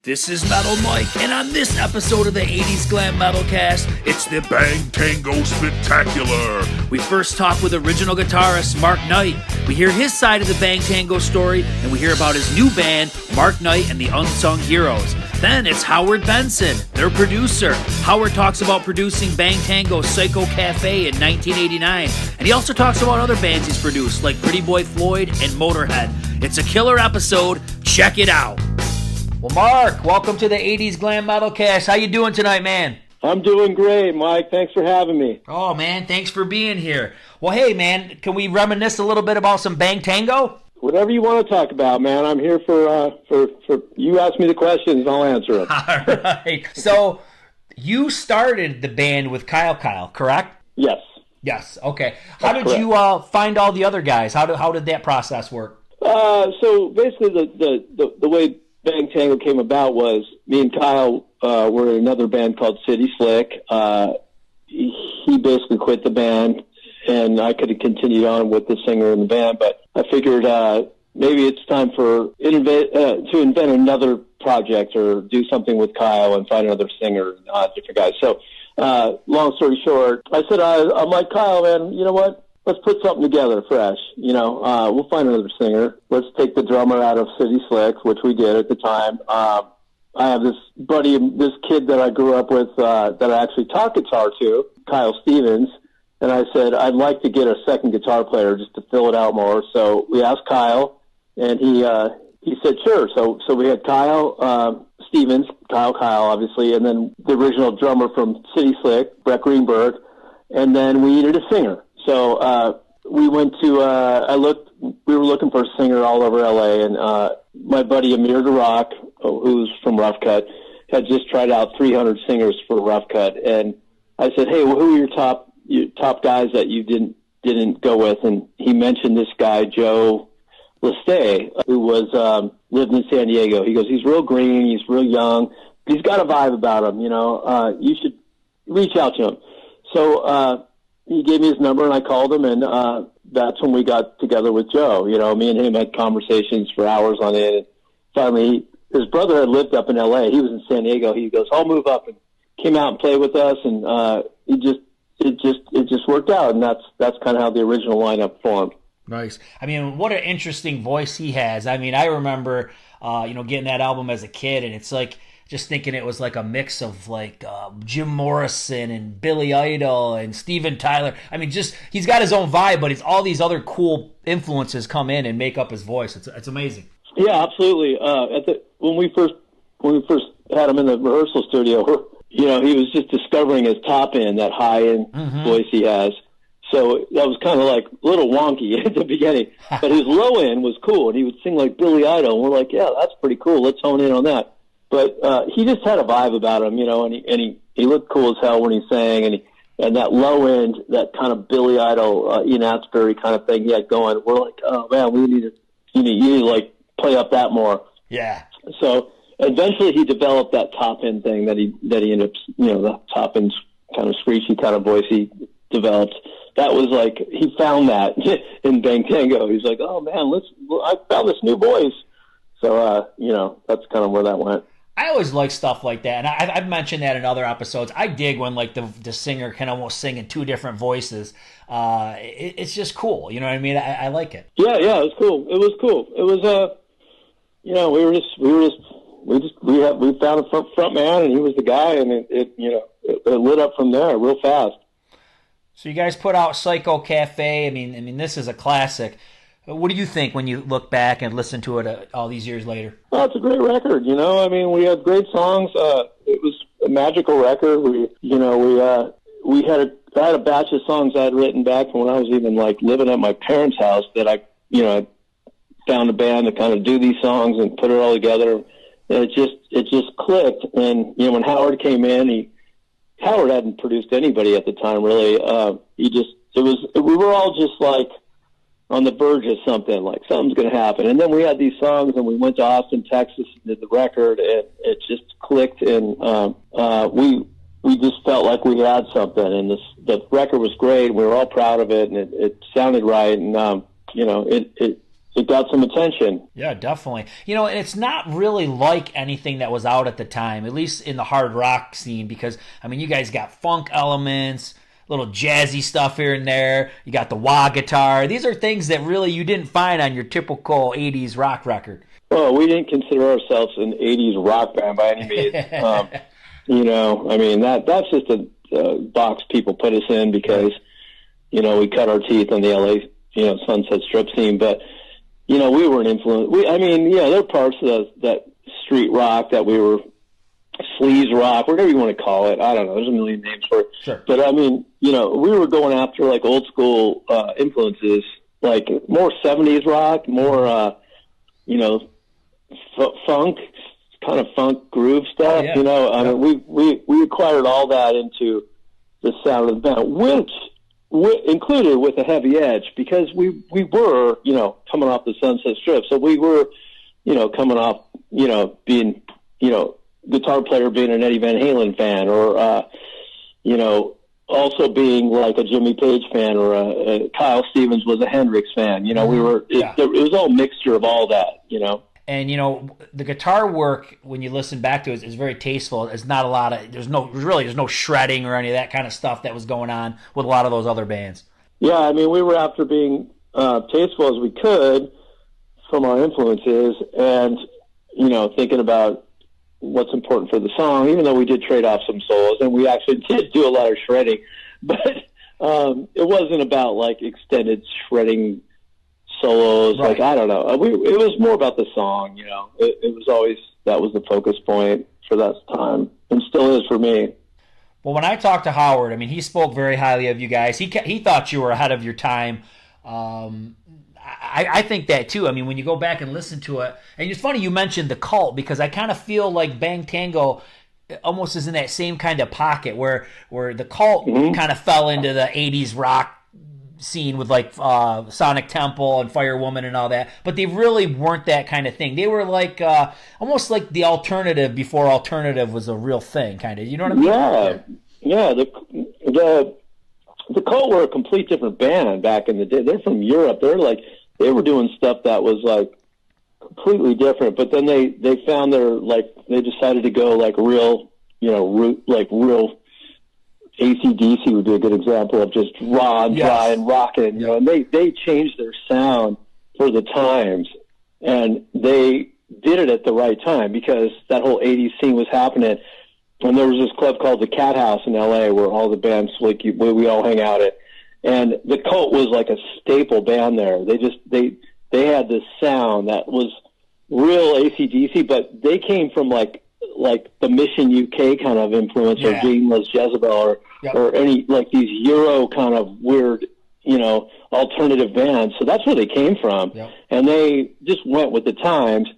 This is Metal Mike, and on this episode of the 80's Glam Metalcast, it's the Bang Tango Spectacular. We first talk with original guitarist Mark Knight. We hear his side of the Bang Tango story, and we hear about his new band, Mark Knight and the Unsung Heroes. Then it's Howard Benson, their producer. Howard talks about producing Bang Tango's Psycho Cafe in 1989, and he also talks about other bands he's produced, like Pretty Boy Floyd and Motörhead. It's a killer episode. Check it out. Well, Mark, welcome to the 80's Glam Metalcast. How you doing tonight, man? I'm doing great, Mike. Thanks for having me. Oh, man, thanks for being here. Well, hey, man, can we reminisce a little bit about some Bang Tango? Whatever you want to talk about, man. I'm here for you ask me the questions and I'll answer them. All right. So, you started the band with Kyle, correct? Yes. Yes, okay. How did you find all the other guys? How did that process work? So, basically, the way Bang Tango came about was me and Kyle were in another band called City Slick. He basically quit the band, and I could have continued on with the singer in the band, but I figured maybe it's time to invent another project or do something with Kyle and find another singer, different guys. So, long story short, I said, I'm like, Kyle, man, you know what? Let's put something together fresh. We'll find another singer. Let's take the drummer out of City Slick, which we did at the time. I have this kid that I grew up with that I actually taught guitar to, Kyle Stevens. And I said, I'd like to get a second guitar player just to fill it out more. So we asked Kyle, and he said, sure. So we had Kyle Stevens, Kyle, obviously, and then the original drummer from City Slick, Brett Greenberg, and then we needed a singer. So we went to we were looking for a singer all over LA, and my buddy Amir DeRock, who's from Rough Cut, had just tried out 300 singers for Rough Cut, and I said, hey, well, who are your top guys that you didn't go with? And he mentioned this guy Joe Lestay, who was lived in San Diego. He goes, he's real green, he's real young, he's got a vibe about him, you should reach out to him. So he gave me his number, and I called him, and that's when we got together with Joe. Me and him had conversations for hours on it, and finally, his brother had lived up in L.A. He was in San Diego. He goes, I'll move up, and came out and played with us, and it just worked out, and that's kind of how the original lineup formed. Nice. I mean, what an interesting voice he has. I mean, I remember, getting that album as a kid, and it's like, just thinking it was like a mix of like Jim Morrison and Billy Idol and Steven Tyler. I mean, just he's got his own vibe, but it's all these other cool influences come in and make up his voice. It's amazing. Yeah, absolutely. When we first had him in the rehearsal studio, he was just discovering his top end, that high end voice he has. So that was kind of like a little wonky at the beginning, but his low end was cool, and he would sing like Billy Idol. And we're like, yeah, that's pretty cool. Let's hone in on that. But he just had a vibe about him, and he looked cool as hell when he sang, and that low end, that kind of Billy Idol, Ian Astbury kind of thing he had going. We're like, oh man, you need to like play up that more. Yeah. So eventually he developed that top end thing that he ended up, the top end kind of screechy kind of voice he developed. That was like, he found that in Bang Tango. He's like, oh man, I found this new voice. So, that's kind of where that went. I always like stuff like that, and I've mentioned that in other episodes. I dig when like the singer can almost sing in two different voices. It's just cool, you know what I mean? I like it. Yeah, it was cool. It was we found a front man, and he was the guy, and it lit up from there real fast. So you guys put out Psycho Cafe. I mean, this is a classic. What do you think when you look back and listen to it all these years later? Oh, it's a great record. We had great songs. It was a magical record. I had a batch of songs I had written back from when I was even like living at my parents' house that I found a band to kind of do these songs and put it all together. And it just clicked. And when Howard came in, Howard hadn't produced anybody at the time really. We were all just like on the verge of something, like something's going to happen. And then we had these songs, and we went to Austin, Texas, and did the record, and it just clicked, and we just felt like we had something, and the record was great. We were all proud of it, and it sounded right, and it it got some attention. Yeah, definitely. And it's not really like anything that was out at the time, at least in the hard rock scene, because, you guys got funk elements, little jazzy stuff here and there. You got the wah guitar. These are things that really you didn't find on your typical 80s rock record. Well, we didn't consider ourselves an 80s rock band by any means. That's just a box people put us in because, we cut our teeth on the LA, Sunset Strip scene, but we weren't influenced. There are parts of that street rock that we were sleaze rock, whatever you want to call it. I don't know. There's a million names for it. Sure. But we were going after like old school influences, like more 70s rock, more, funk, kind of funk groove stuff. Oh, yeah. We acquired all that into the sound of the band, which included with a heavy edge, because we were, coming off the Sunset Strip. So we were, coming off, being, guitar player being an Eddie Van Halen fan, or, also being like a Jimmy Page fan, or Kyle Stevens was a Hendrix fan. We were, it was all a mixture of all that, And, the guitar work, when you listen back to it, is very tasteful. There's not a lot of, there's no shredding or any of that kind of stuff that was going on with a lot of those other bands. Yeah, we were after being tasteful as we could from our influences, and, thinking about what's important for the song, even though we did trade off some solos, and we actually did do a lot of shredding, but it wasn't about, like, extended shredding solos. Right. Like, I don't know. It was more about the song, It was always, that was the focus point for that time, and still is for me. Well, when I talked to Howard, he spoke very highly of you guys. He thought you were ahead of your time. I think that too. When you go back and listen to it, and it's funny you mentioned the Cult, because I kind of feel like Bang Tango almost is in that same kind of pocket where the Cult kind of fell into the 80s rock scene with like Sonic Temple and Firewoman and all that, but they really weren't that kind of thing. They were like almost like the alternative before alternative was a real thing, kind of. You know what I mean? Yeah. The Cult were a complete different band back in the day. They're from Europe. They were doing stuff that was like completely different. But then they found they decided to go like real, real. AC/DC would be a good example of just raw and dry and rocking, and they changed their sound for the times, and they did it at the right time, because that whole 80s scene was happening. And there was this club called the Cat House in LA where all the bands, like, we all hang out at. And the Cult was like a staple band there. They had this sound that was real AC/DC, but they came from like the Mission UK kind of influence, or Jameless Jezebel, or any, like, these Euro kind of weird, alternative bands. So that's where they came from. Yep. And they just went with the times,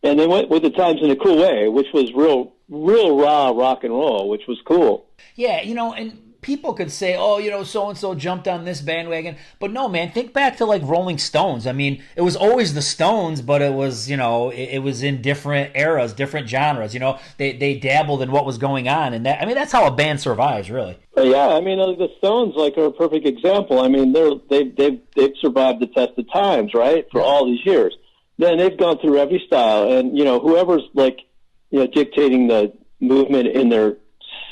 and they went with the times in a cool way, which was real raw rock and roll, which was cool. Yeah, and people could say, oh, so-and-so jumped on this bandwagon. But no, man, think back to like Rolling Stones. It was always the Stones, but it was, it was in different eras, different genres. They dabbled in what was going on. And that's how a band survives, really. Yeah, the Stones, like, are a perfect example. They've survived the test of times, right, for all these years. Then they've gone through every style. And, whoever's, like, dictating the movement in their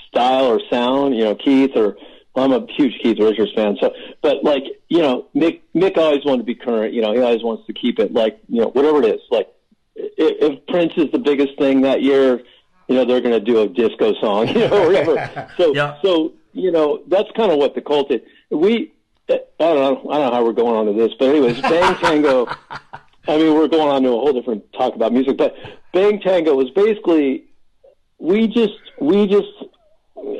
style or sound, Keith, or I'm a huge Keith Richards fan. So, but like, Mick always wanted to be current. He always wants to keep it like, whatever it is. Like, if Prince is the biggest thing that year, they're going to do a disco song, or whatever. So, that's kind of what the Cult did. I don't know how we're going on to this, but anyways, Bang Tango. We're going on to a whole different talk about music, but Bang Tango was basically, we just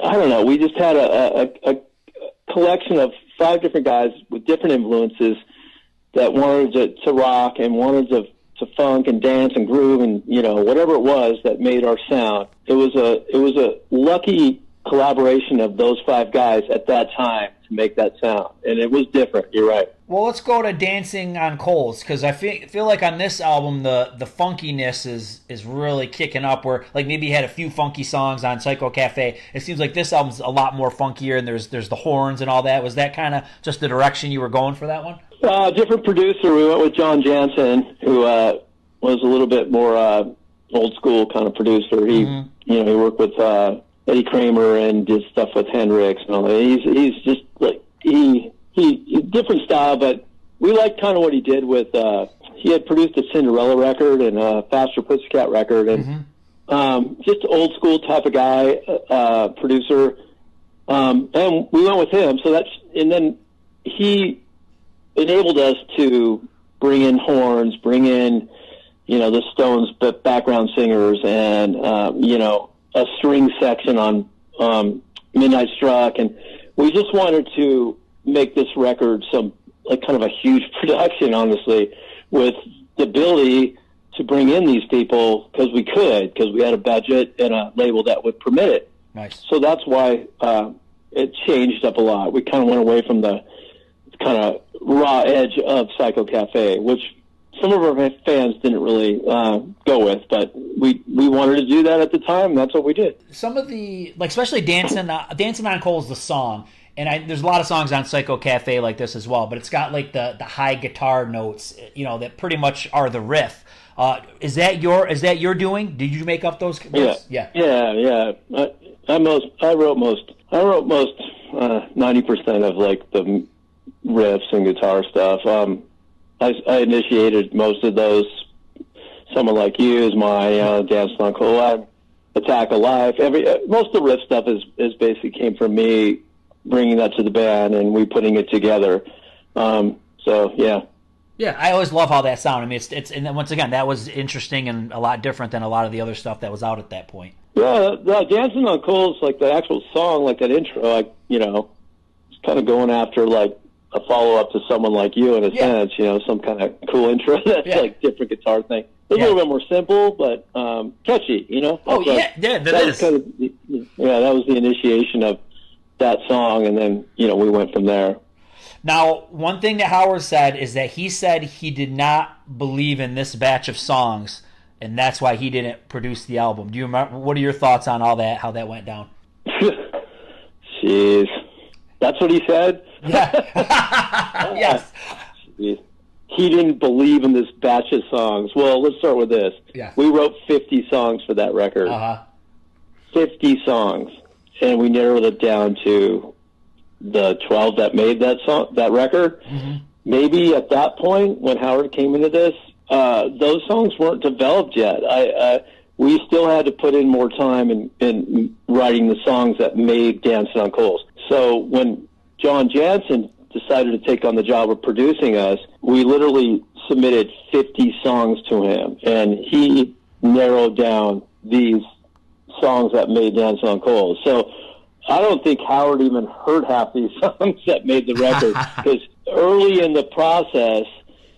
I don't know, we just had a collection of 5 different guys with different influences that wanted to rock and wanted to funk and dance and groove and, whatever it was that made our sound. It was a lucky collaboration of those 5 guys at that time to make that sound, and it was different. You're right. Well, let's go to Dancing on Coals, because I feel like on this album the funkiness is really kicking up, where like maybe you had a few funky songs on Psycho Cafe. It seems like this album's a lot more funkier, and there's the horns and all that. Was that kind of just the direction you were going for that one? Different producer. We went with John Jansen, who was a little bit more old school kind of producer. He he worked with Eddie Kramer and did stuff with Hendrix and all that. He's just like he different style, but we liked kind of what he did with. He had produced a Cinderella record and a Faster Pussycat record, and just old school type of guy, producer. And we went with him. So and then he enabled us to bring in horns, bring in, the Stones background singers, and a string section on Midnight Struck, and we just wanted to make this record kind of a huge production, honestly, with the ability to bring in these people because we had a budget and a label that would permit it. Nice. So that's why it changed up a lot. We kind of went away from the kind of raw edge of Psycho Cafe, which some of our fans didn't really go with, but we wanted to do that at the time. That's what we did. Some of the, especially Dancing on Coals, the song, and there's a lot of songs on Psycho Cafe like this as well, but it's got like the high guitar notes, that pretty much are the riff. Is that your doing? Did you make up those? Yeah. I wrote most 90% of like the riffs and guitar stuff. I initiated most of those. Someone Like You is my Dance on Coal, Attack Alive. Most of the riff stuff is basically came from me bringing that to the band and we putting it together. So yeah. Yeah, I always love how that sounded. I mean, it's and then once again, that was interesting and a lot different than a lot of the other stuff that was out at that point. Yeah, Dancing on Coal is like the actual song, like that intro, it's kind of going after like a follow-up to Someone Like You in a sense, some kind of cool intro that's like different guitar thing. It's a little bit more simple, but catchy, that is. That was the initiation of that song, and then, we went from there. Now, one thing that Howard said is that he said he did not believe in this batch of songs, and that's why he didn't produce the album. Do you remember? What are your thoughts on all that, how that went down? Jeez. That's what he said? Yeah. Yes. Jeez. He didn't believe in this batch of songs. Well, let's start with this. Yeah. We wrote 50 songs for that record. 50 songs. And we narrowed it down to the 12 that made that record. Maybe at that point, when Howard came into this, those songs weren't developed yet. We still had to put in more time in writing the songs that made Dancing on Coals. So when John Jansen decided to take on the job of producing us, we literally submitted 50 songs to him, and he narrowed down these songs that made Dancing on Coals. So I don't think Howard even heard half these songs that made the record, because early in the process,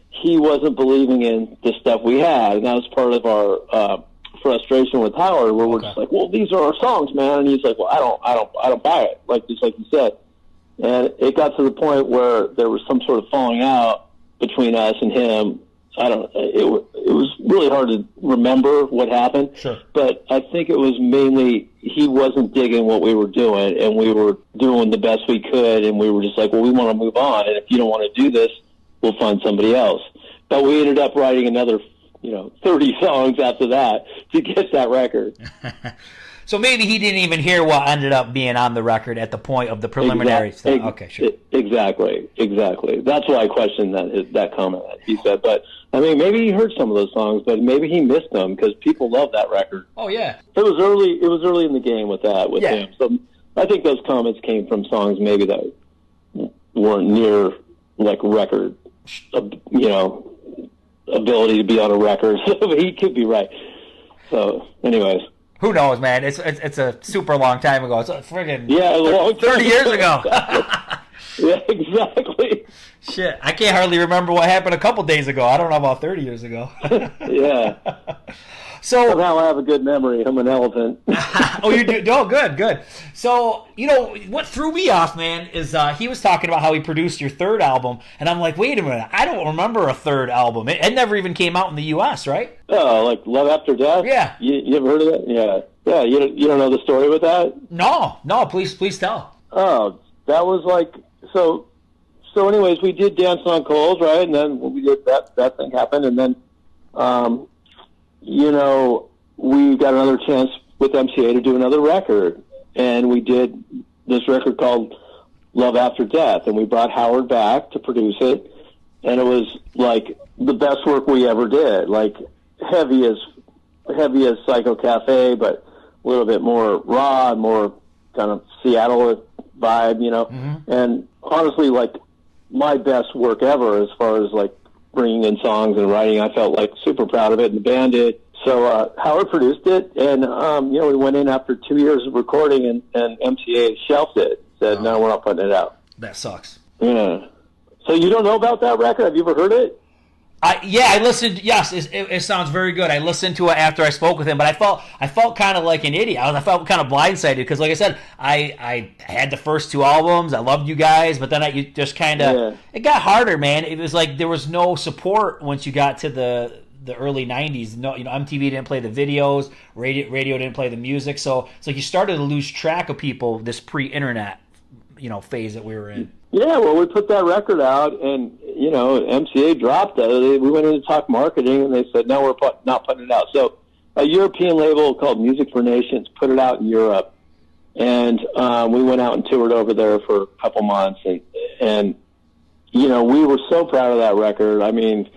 he wasn't believing in the stuff we had, and that was part of our frustration with Howard, where we're just like, well, these are our songs, man, and he's like, well, I don't buy it, just like you said. And it got to the point where there was some sort of falling out between us and him. It was really hard to remember what happened. Sure. But I think it was mainly he wasn't digging what we were doing, and we were doing the best we could, and we were just like, well, we want to move on, and if you don't want to do this, we'll find somebody else. But we ended up writing another 30 songs after that to get that record. So maybe he didn't even hear what ended up being on the record at the point of the preliminary stuff. Okay, sure. Exactly. That's why I questioned that comment that he said. But, I mean, maybe he heard some of those songs, but maybe he missed them because people love that record. Oh, yeah. It was early in the game with him. So I think those comments came from songs maybe that weren't near, record, ability to be on a record. So he could be right. So, anyways. Who knows, man? It's a super long time ago. It's friggin' long 30 years ago. Yeah, exactly. Shit, I can't hardly remember what happened a couple days ago. I don't know about 30 years ago. Yeah. Somehow I have a good memory. I'm an elephant. Oh, you do? Oh, good. So, what threw me off, man, is he was talking about how he produced your third album, and I'm like, wait a minute, I don't remember a third album. It never even came out in the U.S., right? Oh, like Love After Death? Yeah. You ever heard of that? Yeah. Yeah, you don't know the story with that? No, please tell. Oh, that was like, so anyways, we did Dance on Coals, right? And then we did that thing happened, and then, we got another chance with MCA to do another record, and we did this record called Love After Death, and we brought Howard back to produce it, and it was like the best work we ever did, like heavy as Psycho Cafe, but a little bit more raw, more kind of Seattle vibe, Mm-hmm. And honestly, like my best work ever as far as like bringing in songs and writing. I felt like super proud of it, and the band did. So Howard produced it, and we went in after 2 years of recording, and MCA shelved it. Said, no, we're not putting it out. That sucks. Yeah. So you don't know about that record? Have you ever heard it? I listened. Yes, it sounds very good. I listened to it after I spoke with him, but I felt kind of like an idiot. I felt kind of blindsided because, like I said, I had the first two albums. I loved you guys, but then you just kind of it got harder, man. It was like there was no support once you got to the early '90s. No, MTV didn't play the videos, radio didn't play the music, so it's like you started to lose track of people. This pre-internet, phase that we were in. Yeah, well, we put that record out, and MCA dropped it. We went in to talk marketing, and they said, no, we're not putting it out. So a European label called Music for Nations put it out in Europe, and we went out and toured over there for a couple months, and we were so proud of that record. I mean,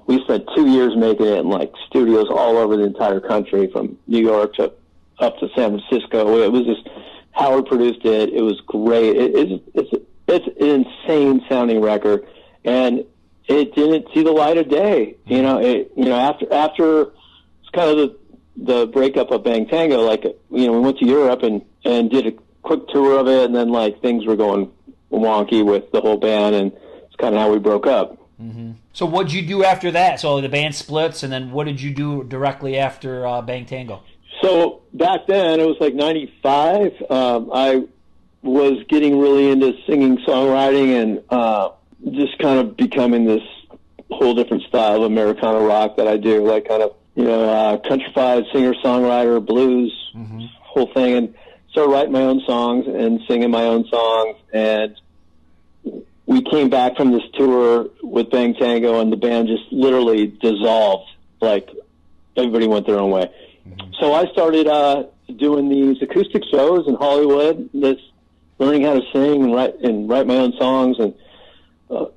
we spent 2 years making it in like studios all over the entire country, from New York up to San Francisco. It was just Howard produced it. It was great. It's an insane sounding record, and it didn't see the light of day. After it's kind of the breakup of Bang Tango, like we went to Europe and did a quick tour of it, and then like things were going wonky with the whole band, and it's kind of how we broke up. Mm-hmm. So what'd you do after that? So the band splits, and then what did you do directly after Bang Tango? So back then, it was like 95. I was getting really into singing, songwriting, and just kind of becoming this whole different style of Americana rock that I do, like kind of, countrified singer-songwriter, blues, whole thing, and started writing my own songs and singing my own songs. And we came back from this tour with Bang Tango, and the band just literally dissolved. Like, everybody went their own way. So I started doing these acoustic shows in Hollywood, learning how to sing and write my own songs, and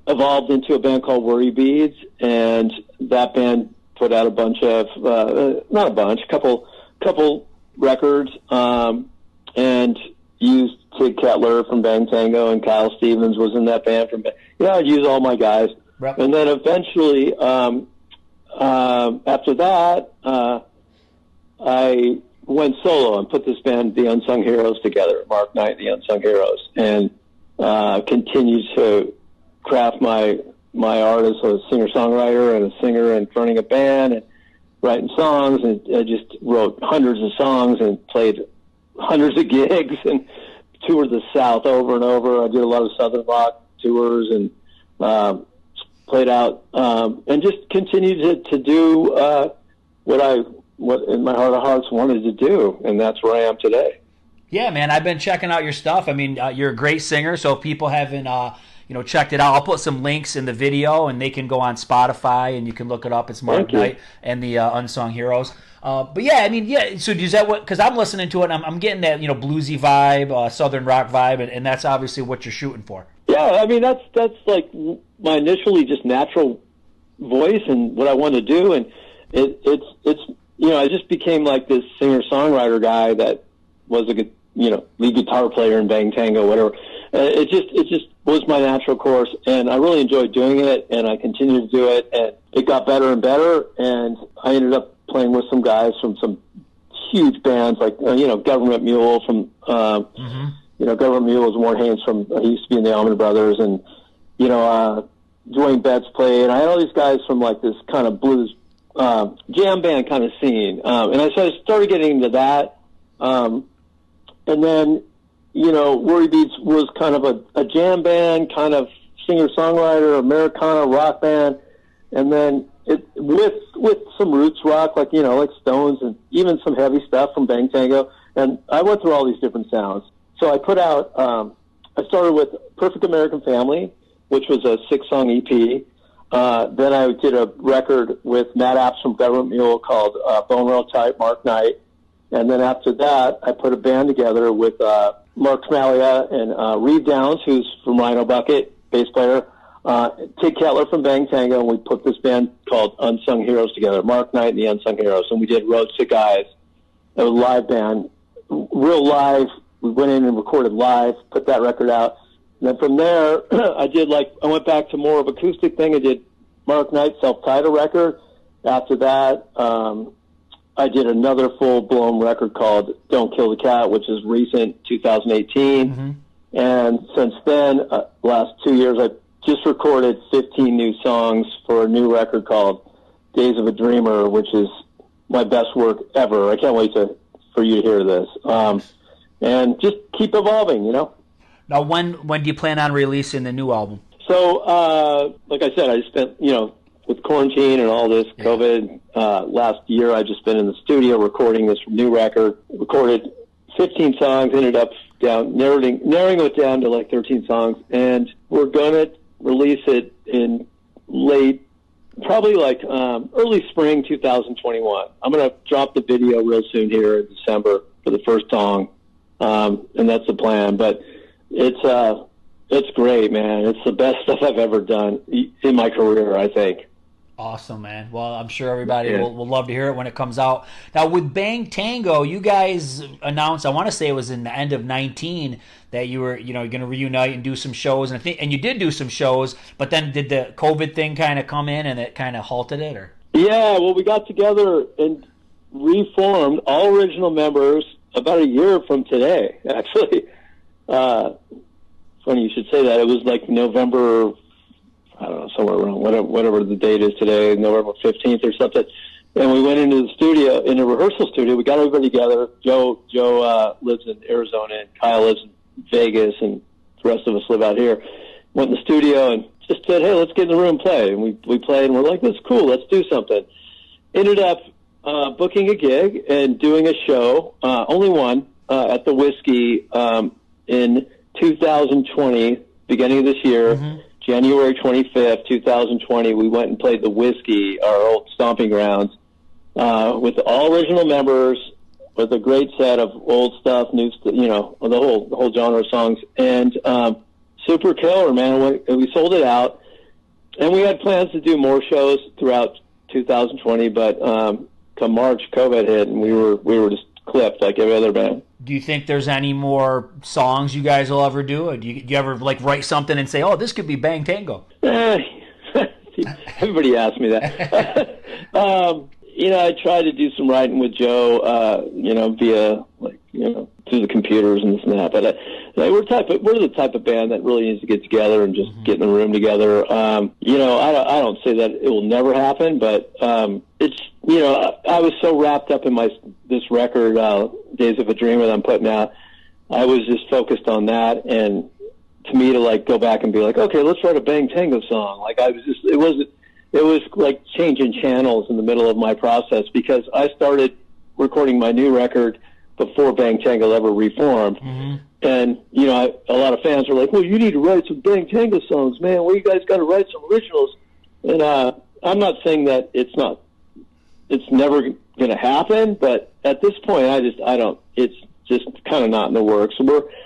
evolved into a band called Worry Beads, and that band put out a couple records, and used Tig Kettler from Bang Tango, and Kyle Stevens was in that band I'd use all my guys. Right. And then eventually, after that, I went solo and put this band, the Unsung Heroes, together. Mark Knight, the Unsung Heroes, and continued to craft my art as a singer-songwriter and a singer, and running a band and writing songs. And I just wrote hundreds of songs and played hundreds of gigs and toured the South over and over. I did a lot of Southern rock tours and played out and just continued to do what in my heart of hearts wanted to do, and that's where I am today. Yeah, man, I've been checking out your stuff. I mean, you're a great singer, so if people haven't checked it out, I'll put some links in the video, and they can go on Spotify, and you can look it up. It's Mark Knight and the Unsung Heroes. But yeah, I mean, yeah, so is that what, because I'm listening to it, and I'm getting that, bluesy vibe, Southern rock vibe, and that's obviously what you're shooting for. Yeah, I mean, that's like my initially just natural voice and what I wanted to do, and it's I just became like this singer-songwriter guy that was a lead guitar player in Bang Tango, whatever. It just was my natural course, and I really enjoyed doing it, and I continued to do it, and it got better and better, and I ended up playing with some guys from some huge bands like Government Mule from Government Mule was Warren Haynes from he used to be in the Allman Brothers, and Dwayne Betts played. I had all these guys from like this kind of blues jam band kind of scene. And so I started getting into that. And then, Worry Beats was kind of a jam band, kind of singer-songwriter, Americana rock band. And then with some roots rock, like Stones, and even some heavy stuff from Bang Tango. And I went through all these different sounds. So I put out, I started with Perfect American Family, which was a 6-song EP. Then I did a record with Matt Apps from Government Mule called Bone Real Tight, Mark Knight. And then after that, I put a band together with Mark Smalia and Reed Downs, who's from Rhino Bucket, bass player, Tig Kettler from Bang Tango, and we put this band called Unsung Heroes together, Mark Knight and the Unsung Heroes. And we did Road Sick Eyes. It was a live band, real live. We went in and recorded live, put that record out. And then from there, I went back to more of acoustic thing. I did Mark Knight's self-titled record. After that, I did another full-blown record called Don't Kill the Cat, which is recent, 2018. Mm-hmm. And since then, last 2 years, I just recorded 15 new songs for a new record called Days of a Dreamer, which is my best work ever. I can't wait for you to hear this. And just keep evolving, Now, when do you plan on releasing the new album? So, like I said, I spent, with quarantine and all this COVID, last year I've just been in the studio recording this new record. Recorded 15 songs, ended up narrowing it down to like 13 songs, and we're gonna release it in probably early spring 2021. I'm gonna drop the video real soon here in December for the first song, and that's the plan. But it's great, man. It's the best stuff I've ever done in my career, I think. Awesome, man. Well, I'm sure everybody will love to hear it when it comes out. Now, with Bang Tango, you guys announced, I want to say it was in the end of 19, that you were, going to reunite and do some shows. And you did do some shows, but then did the COVID thing kind of come in and it kind of halted it? Or? Yeah, well, we got together and reformed all original members about a year from today, actually. Funny you should say that. It was like November, I don't know, somewhere around whatever the date is today, November 15th or something. And we went into the studio, in a rehearsal studio. We got everybody together. Joe lives in Arizona, and Kyle lives in Vegas, and the rest of us live out here. Went in the studio and just said, hey, let's get in the room and play. And we played, and we're like, that's cool, let's do something. Ended up booking a gig and doing a show, only one, at the Whiskey in 2020, beginning of this year. Mm-hmm. January 25th, 2020, we went and played the Whiskey, our old stomping grounds, with all original members, with a great set of old stuff, new stuff, the whole genre of songs, and super killer, man. We sold it out, and we had plans to do more shows throughout 2020, but come March, COVID hit, and we were just clipped like every other band. Do you think there's any more songs you guys will ever do? Or do you ever write something and say, oh, this could be Bang Tango? Everybody asks me that. I tried to do some writing with Joe, via through the computers and this and that. But we're the type of band that really needs to get together and just get in the room together. I don't say that it will never happen, but it's I was so wrapped up in this record, Days of a Dreamer, that I'm putting out. I was just focused on that, and to me to go back and be like, okay, let's write a Bang Tango song. It was like changing channels in the middle of my process, because I started recording my new record before Bang Tango ever reformed. Mm-hmm. And, a lot of fans were like, well, you need to write some Bang Tango songs, man. Well, you guys got to write some originals. And I'm not saying that it's never going to happen, but at this point, it's just kind of not in the works.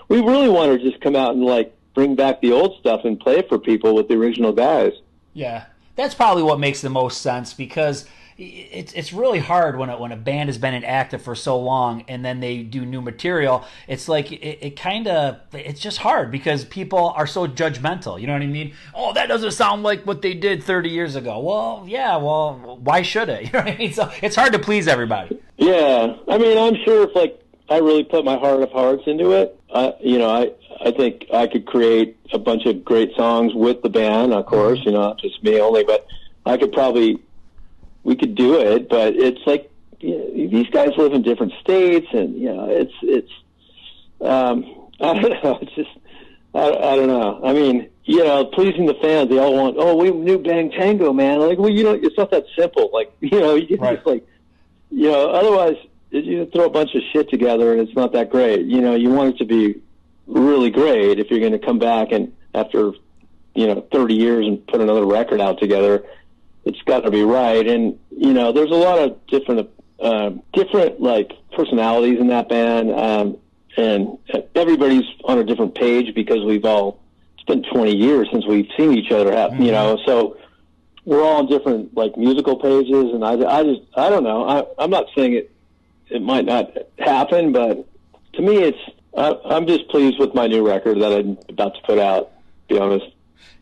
We really want to just come out and bring back the old stuff and play it for people with the original guys. Yeah. That's probably what makes the most sense, because it's really hard when a band has been inactive for so long and then they do new material. It's like it's just hard because people are so judgmental. You know what I mean? Oh, that doesn't sound like what they did 30 years ago. Well, yeah. Well, why should it? You know what I mean? So it's hard to please everybody. Yeah, I mean, I'm sure if I really put my heart of hearts into it, I think I could create a bunch of great songs with the band, of course, not just me only, but I could probably we could do it, but it's like, these guys live in different states, and it's I don't know. It's just I don't know. I mean, pleasing the fans. They all want, we new Bang Tango, man. Like, well, it's not that simple. Like, you right. just like, otherwise you throw a bunch of shit together and it's not that great. You want it to be really great if you're going to come back and after 30 years and put another record out together. It's got to be right. And there's a lot of different like personalities in that band, and everybody's on a different page because it's been 20 years since we've seen each other, so we're all on different like musical pages, and I don't know. I'm not saying it might not happen, but to me I'm just pleased with my new record that I'm about to put out, to be honest.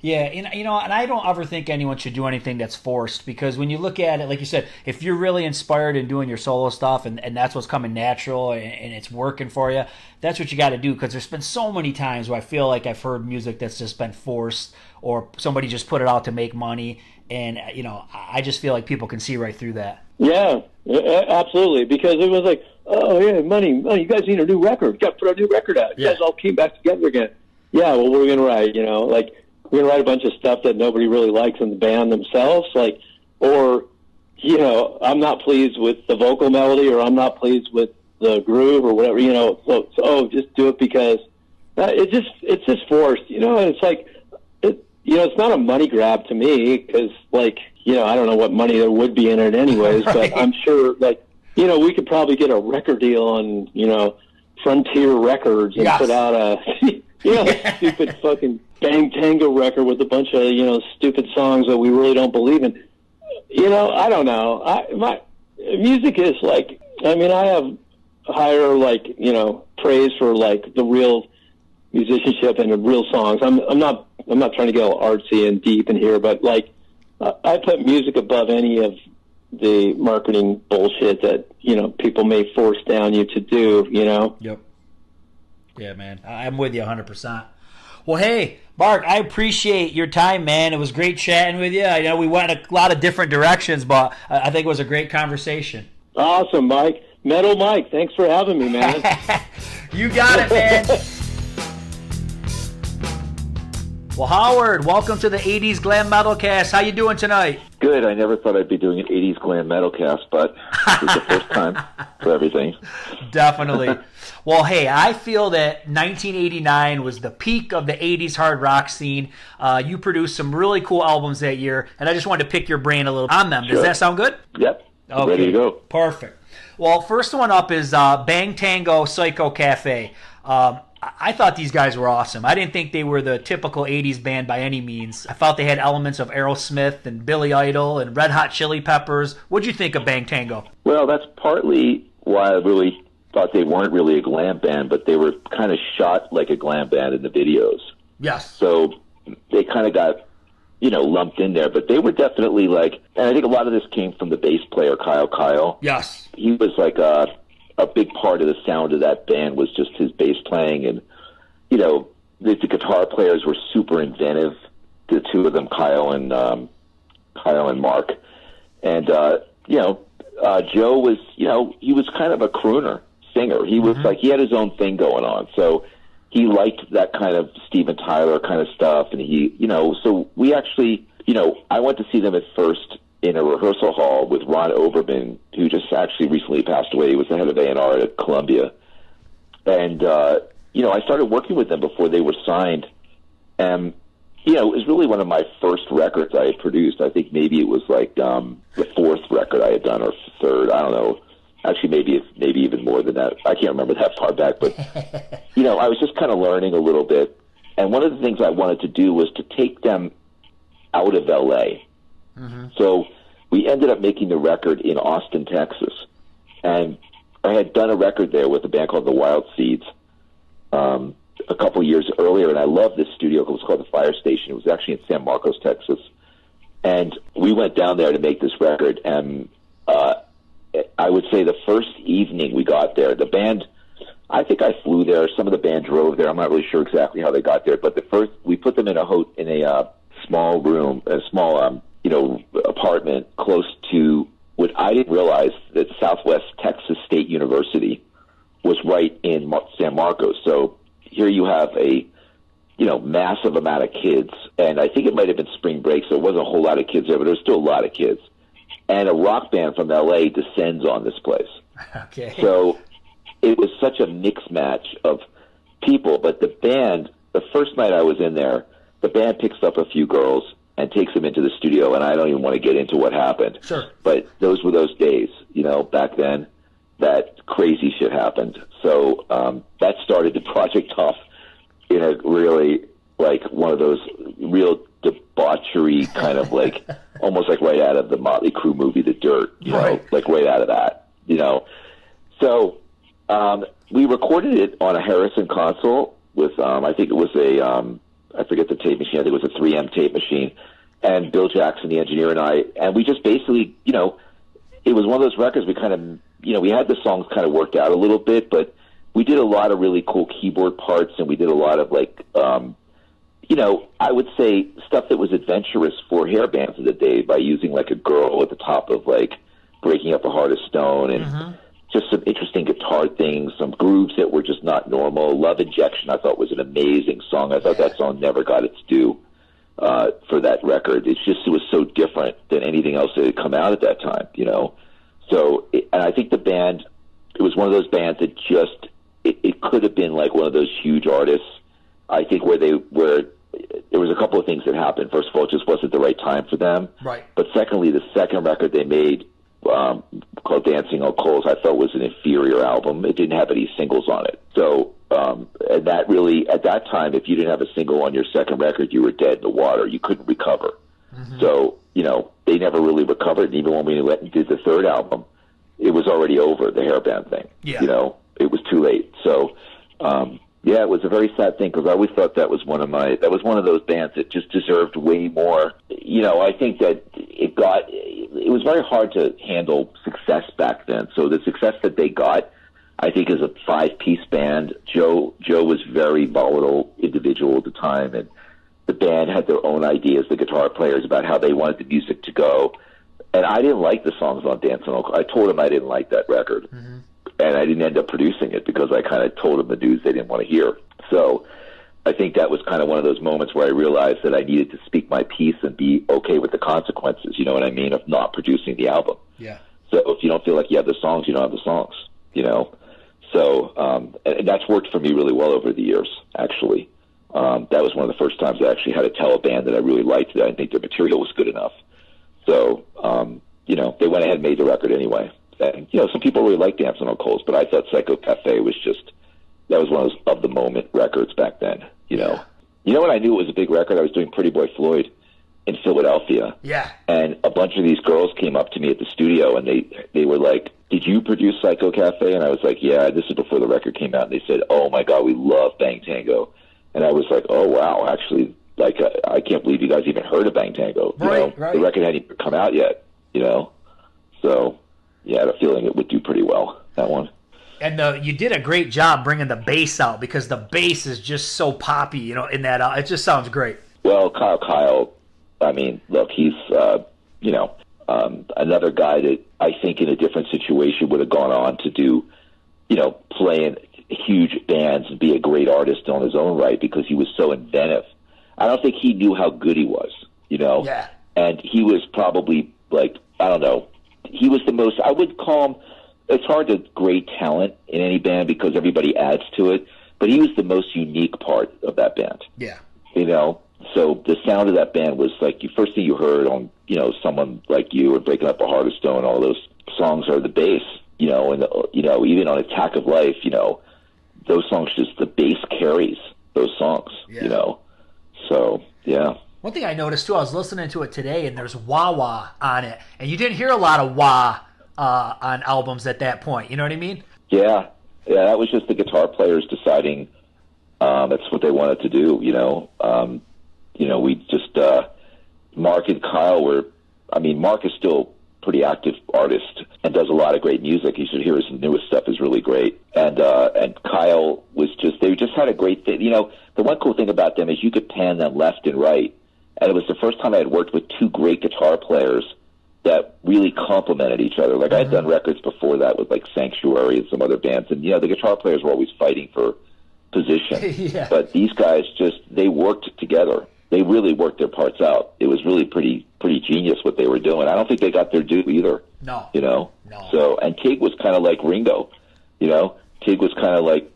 Yeah, and I don't ever think anyone should do anything that's forced, because when you look at it, like you said, if you're really inspired in doing your solo stuff and that's what's coming natural and it's working for you, that's what you got to do, because there's been so many times where I feel like I've heard music that's just been forced or somebody just put it out to make money, and I just feel like people can see right through that. Yeah, absolutely, because it was like, money, you guys need a new record. You got to put a new record out. You guys all came back together again. Yeah, well, we're going to write, like, we're going to write a bunch of stuff that nobody really likes in the band themselves, or I'm not pleased with the vocal melody, or I'm not pleased with the groove or whatever, so just do it because it's just forced, and it's like, it's not a money grab to me, because, like, I don't know what money there would be in it anyways, but I'm sure, like, we could probably get a record deal on, Frontier Records and put out a, stupid fucking Bang Tango record with a bunch of, stupid songs that we really don't believe in. I don't know. My music is like, I have higher, like, praise for, like, the real musicianship and the real songs. I'm not trying to get all artsy and deep in here, but, like, I put music above any of the marketing bullshit that, people may force down you to do, Yep. Yeah, man. I'm with you 100%. Well, hey, Mark, I appreciate your time, man. It was great chatting with you. I know we went a lot of different directions, but I think it was a great conversation. Awesome, Mike. Metal Mike, thanks for having me, man. You got it, man. Well, Howard, welcome to the 80's Glam Metalcast. How you doing tonight? Good. I never thought I'd be doing an 80's Glam Metalcast, but it's the first time for everything. Definitely. Well, hey, I feel that 1989 was the peak of the 80's hard rock scene. You produced some really cool albums that year, and I just wanted to pick your brain a little on them. Does that sound good? Yep. Okay. Ready to go. Perfect. Well, first one up is Bang Tango Psycho Cafe. I thought these guys were awesome. I didn't think they were the typical 80's band by any means. I thought they had elements of Aerosmith and Billy Idol and Red Hot Chili Peppers. What'd you think of Bang Tango? Well, that's partly why I really thought they weren't really a glam band, but they were kind of shot like a glam band in the videos. Yes. So they kind of got, lumped in there, but they were definitely like, and I think a lot of this came from the bass player, Kyle. Yes. He was like a big part of the sound of that band was just his bass playing, and the guitar players were super inventive. The two of them, Kyle and Mark, and Joe was he was kind of a crooner singer. He was like, he had his own thing going on, so he liked that kind of Steven Tyler kind of stuff, and he so we actually I went to see them at first in a rehearsal hall with Ron Overman, who just actually recently passed away. He was the head of A&R at Columbia. And, I started working with them before they were signed. And, it was really one of my first records I had produced. I think maybe it was like the fourth record I had done, or third. I don't know. Actually, maybe even more than that. I can't remember that far back. But, I was just kind of learning a little bit. And one of the things I wanted to do was to take them out of L.A., So we ended up making the record in Austin, Texas. And I had done a record there with a band called the Wild Seeds a couple years earlier, and I loved this studio. It was called the Fire Station. It was actually in San Marcos, Texas. And we went down there to make this record, and I would say the first evening we got there, the band, I think I flew there. Some of the band drove there. I'm not really sure exactly how they got there, but we put them in a small room, a small apartment close to what I didn't realize, that Southwest Texas State University was right in San Marcos. So here you have a, massive amount of kids, and I think it might have been spring break, so it wasn't a whole lot of kids there, but there was still a lot of kids. And a rock band from LA descends on this place. Okay. So it was such a mixed match of people, but the band, the first night I was in there, the band picks up a few girls and takes them into the studio, and I don't even want to get into what happened. Sure. But those were those days, back then, that crazy shit happened. So that started the project off in a really, like, one of those real debauchery kind of, like, almost like right out of the Motley Crue movie, The Dirt, like right out of that, So we recorded it on a Harrison console with, I think it was I forget the tape machine, I think it was a 3M tape machine, and Bill Jackson, the engineer, and we just basically, it was one of those records we kind of, we had the songs kind of worked out a little bit, but we did a lot of really cool keyboard parts, and we did a lot of, like, I would say stuff that was adventurous for hair bands of the day by using, like, a girl at the top of, like, Breaking Up a Heart of Stone, and just some interesting guitar things, some grooves that were just not normal. Love Injection, I thought, was an amazing song. I thought that song never got its due for that record. It was so different than anything else that had come out at that time, So, and I think the band, it was one of those bands that just, it could have been like one of those huge artists, I think, where there was a couple of things that happened. First of all, it just wasn't the right time for them. Right. But secondly, the second record they made, called Dancing on Coals, I thought was an inferior album. It didn't have any singles on it. So, and that really, at that time, if you didn't have a single on your second record, you were dead in the water. You couldn't recover. So, they never really recovered. And even when we went and did the third album, it was already over, the hair band thing. Yeah. It was too late. So, it was a very sad thing, because I always thought that was one of those bands that just deserved way more. I think that it was very hard to handle success back then. So the success that they got, I think, is a 5-piece band. Joe was very volatile individual at the time, and the band had their own ideas, the guitar players, about how they wanted the music to go. And I didn't like the songs on Dancing on Coals. I told them I didn't like that record. And I didn't end up producing it because I kind of told them the news they didn't want to hear. So I think that was kind of one of those moments where I realized that I needed to speak my piece and be okay with the consequences, you know what I mean, of not producing the album. Yeah. So if you don't feel like you have the songs, you don't have the songs, So and that's worked for me really well over the years, actually. That was one of the first times I actually had to tell a band that I really liked that I didn't think their material was good enough. So, they went ahead and made the record anyway. And, some people really like Dancing on Coals, but I thought Psycho Cafe was that was one of the moment records back then, Yeah. When I knew it was a big record? I was doing Pretty Boy Floyd in Philadelphia. Yeah. And a bunch of these girls came up to me at the studio, and they were like, "Did you produce Psycho Cafe?" And I was like, "Yeah, this is before the record came out." And they said, "Oh my God, we love Bang Tango." And I was like, "Oh wow, actually, like, I can't believe you guys even heard of Bang Tango. Right. The record hadn't even come out yet, So, yeah, I had a feeling it would do pretty well, that one. And you did a great job bringing the bass out, because the bass is just so poppy, in that. It just sounds great. Well, Kyle, I mean, look, he's, another guy that I think in a different situation would have gone on to do, play in huge bands and be a great artist on his own right, because he was so inventive. I don't think he knew how good he was, Yeah. And he was probably, like, I don't know, he was the most, I would call him, it's hard to grade talent in any band because everybody adds to it, but he was the most unique part of that band. Yeah. So the sound of that band was like, the first thing you heard on, Someone Like You or Breaking Up a Heart of Stone, all those songs are the bass, and, even on Attack of Life, those songs, just the bass carries those songs, So, yeah. One thing I noticed, too, I was listening to it today, and there's wah-wah on it. And you didn't hear a lot of wah on albums at that point. You know what I mean? Yeah. Yeah, that was just the guitar players deciding that's what they wanted to do, we just, Mark and Kyle Mark is still a pretty active artist and does a lot of great music. You should hear his newest stuff is really great. And Kyle was they just had a great thing. The one cool thing about them is you could pan them left and right, And it was the first time I had worked with two great guitar players that really complemented each other. Like I had done records before that with like Sanctuary and some other bands, and the guitar players were always fighting for position. Yeah. But these guys they worked together. They really worked their parts out. It was really pretty genius what they were doing. I don't think they got their due either. No. No. So, and Tig was kind of like Ringo. Tig was kind of like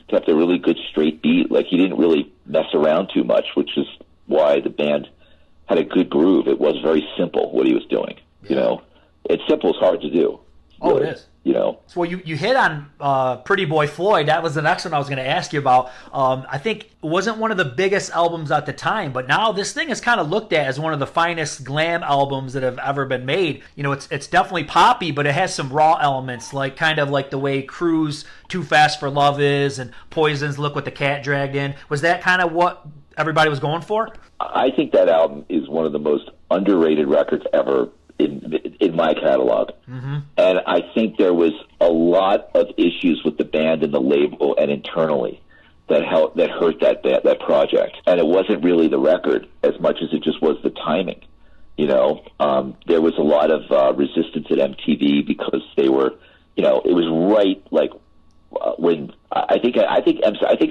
kept a really good straight beat. Like he didn't really mess around too much, which is why the band had a good groove. It was very simple what he was doing. It's simple is hard to do. Oh, really. It is. So you hit on Pretty Boy Floyd. That was the next one I was going to ask you about. I think it wasn't one of the biggest albums at the time, but now this thing is kind of looked at as one of the finest glam albums that have ever been made. It's definitely poppy, but it has some raw elements, like kind of like the way Cruise Too Fast for Love is, and Poison's Look What the Cat Dragged In. Was that kind of what everybody was going for? I think that album is one of the most underrated records ever in my catalog. And I think there was a lot of issues with the band and the label and internally that hurt that project. And it wasn't really the record as much as it just was the timing. There was a lot of resistance at MTV because they were, it was right like when I think